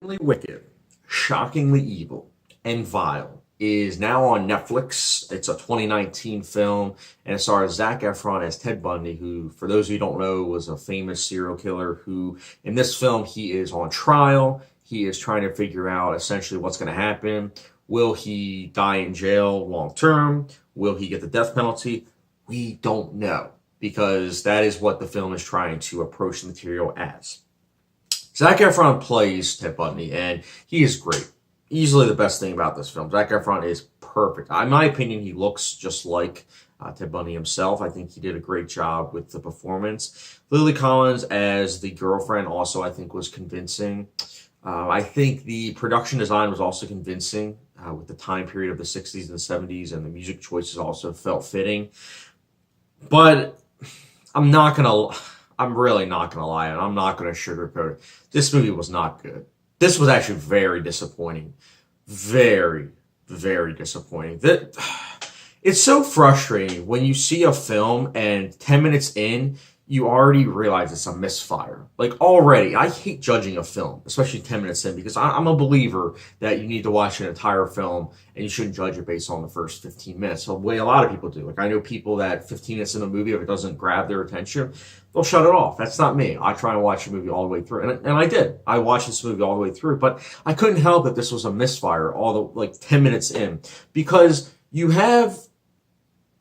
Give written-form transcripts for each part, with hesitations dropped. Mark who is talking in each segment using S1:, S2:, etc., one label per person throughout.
S1: Wicked, shockingly evil, and vile is now on Netflix. It's a 2019 film, and it stars Zac Efron as Ted Bundy, who, for those who don't know, was a famous serial killer who, in this film, he is on trial. He is trying to figure out essentially what's going to happen. Will he die in jail long term? Will he get the death penalty? We don't know, because that is what the film is trying to approach the material as. Zac Efron plays Ted Bundy, and he is great. Easily the best thing about this film. Zac Efron is perfect. In my opinion, he looks just like Ted Bundy himself. I think he did a great job with the performance. Lily Collins as the girlfriend also, I think, was convincing. I think the production design was also convincing with the time period of the 60s and 70s, and the music choices also felt fitting. But I'm not going to... I'm really not going to lie, and I'm not going to sugarcoat it. This movie was not good. This was actually very disappointing. Very, very disappointing. It's so frustrating when you see a film and 10 minutes in, you already realize it's a misfire. Like, already, I hate judging a film, especially 10 minutes in, because I'm a believer that you need to watch an entire film and you shouldn't judge it based on the first 15 minutes. The way a lot of people do. Like, I know people that 15 minutes in a movie, if it doesn't grab their attention, they'll shut it off. That's not me. I try to watch a movie all the way through. And I did. I watched this movie all the way through, but I couldn't help that this was a misfire all the, like, 10 minutes in, because you have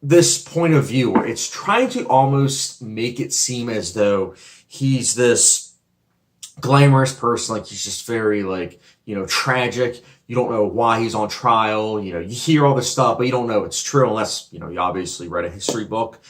S1: this point of view where it's trying to almost make it seem as though he's this glamorous person, like he's just very, like, tragic. You don't know why he's on trial. You hear all this stuff, but you don't know it's true unless, you obviously read a history book.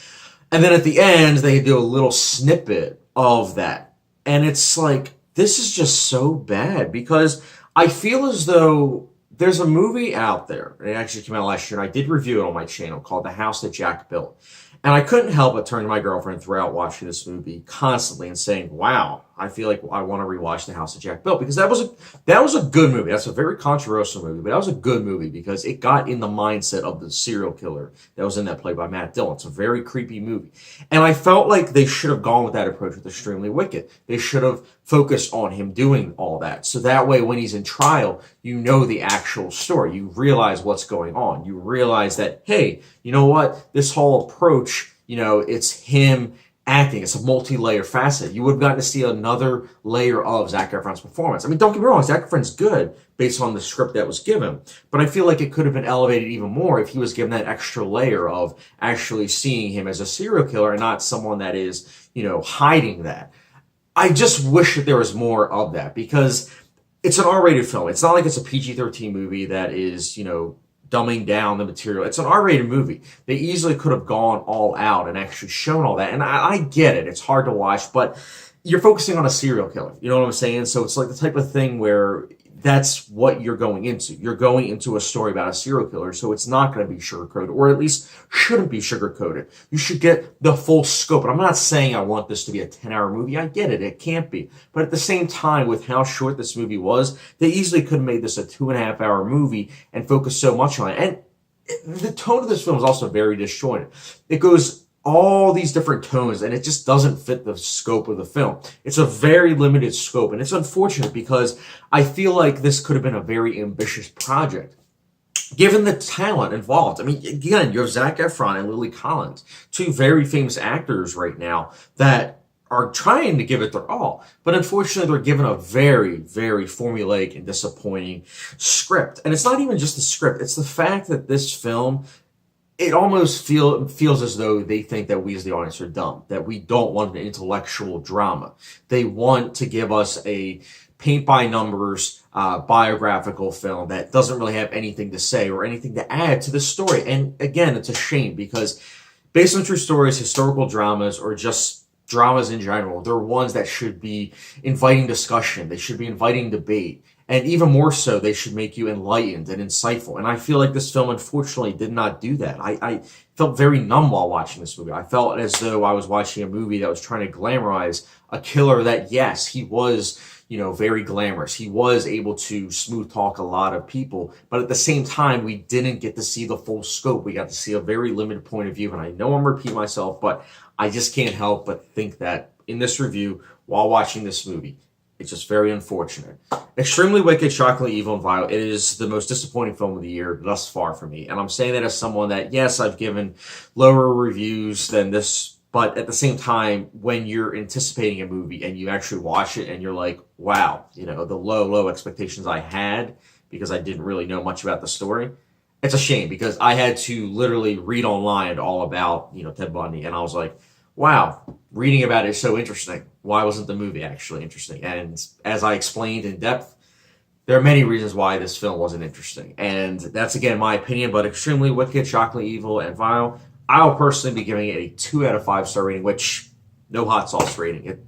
S1: And then at the end, they do a little snippet of that. And it's like, this is just so bad, because I feel as though there's a movie out there, and it actually came out last year, and I did review it on my channel, called The House That Jack Built. And I couldn't help but turn to my girlfriend throughout watching this movie constantly and saying, wow, I feel like I want to rewatch The House That Jack Built, because that was a good movie. That's a very controversial movie, but that was a good movie because it got in the mindset of the serial killer that was in that, played by Matt Dillon. It's a very creepy movie. And I felt like they should have gone with that approach with Extremely Wicked. They should have focused on him doing all that. So that way, when he's in trial, you know the actual story. You realize what's going on. You realize that, hey, you know what? This whole approach, it's him acting. It's a multi-layer facet. You would have gotten to see another layer of Zac Efron's performance. I mean, don't get me wrong, Zac Efron's good based on the script that was given, but I feel like it could have been elevated even more if he was given that extra layer of actually seeing him as a serial killer and not someone that is, hiding that. I just wish that there was more of that, because it's an R-rated film. It's not like it's a PG-13 movie that is, dumbing down the material. It's an R-rated movie. They easily could have gone all out and actually shown all that. And I get it. It's hard to watch, but you're focusing on a serial killer. You know what I'm saying? So it's like the type of thing where that's what you're going into. You're going into a story about a serial killer, so it's not going to be sugarcoated, or at least shouldn't be sugarcoated. You should get the full scope. And I'm not saying I want this to be a 10-hour movie. I get it. It can't be. But at the same time, with how short this movie was, they easily could have made this a 2.5-hour movie and focused so much on it. And the tone of this film is also very disjointed. It goes all these different tones, and it just doesn't fit the scope of the film. It's a very limited scope, and it's unfortunate because I feel like this could have been a very ambitious project, given the talent involved. I mean, again, you have Zac Efron and Lily Collins, two very famous actors right now that are trying to give it their all. But unfortunately, they're given a very, very formulaic and disappointing script. And it's not even just the script. It's the fact that this film, it almost feels as though they think that we as the audience are dumb, that we don't want an intellectual drama. They want to give us a paint-by-numbers biographical film that doesn't really have anything to say or anything to add to the story. And again, it's a shame, because based on true stories, historical dramas, or just dramas in general, they're ones that should be inviting discussion. They should be inviting debate. And even more so, they should make you enlightened and insightful. And I feel like this film, unfortunately, did not do that. I felt very numb while watching this movie. I felt as though I was watching a movie that was trying to glamorize a killer that, yes, he was, very glamorous. He was able to smooth talk a lot of people. But at the same time, we didn't get to see the full scope. We got to see a very limited point of view. And I know I'm repeating myself, but I just can't help but think that in this review, while watching this movie, It's just very unfortunate. Extremely Wicked, Shockingly Evil, and Vile. It is the most disappointing film of the year thus far for me. And I'm saying that as someone that, yes, I've given lower reviews than this, but at the same time, when you're anticipating a movie and you actually watch it and you're like, wow, you know, the low expectations I had because I didn't really know much about the story. It's a shame because I had to literally read online all about, you know, Ted Bundy. And I was like, wow, reading about it is so interesting. Why wasn't the movie actually interesting? And as I explained in depth, there are many reasons why this film wasn't interesting. And that's, again, my opinion, but Extremely Wicked, Shockingly Evil, and Vile, I'll personally be giving it a 2 out of 5 star rating, which no hot sauce rating. It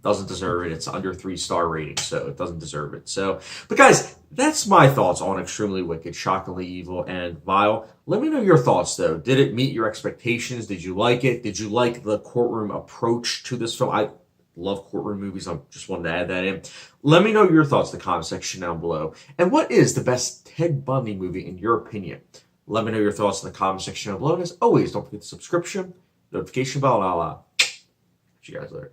S1: doesn't deserve it. It's under 3-star rating, so it doesn't deserve it. So, but guys, that's my thoughts on Extremely Wicked, Shockingly Evil, and Vile. Let me know your thoughts, though. Did it meet your expectations? Did you like it? Did you like the courtroom approach to this film? I love courtroom movies. I just wanted to add that in. Let me know your thoughts in the comment section down below. And what is the best Ted Bundy movie in your opinion? Let me know your thoughts in the comment section down below. And as always, don't forget the subscription, notification bell, and I'll see you guys later.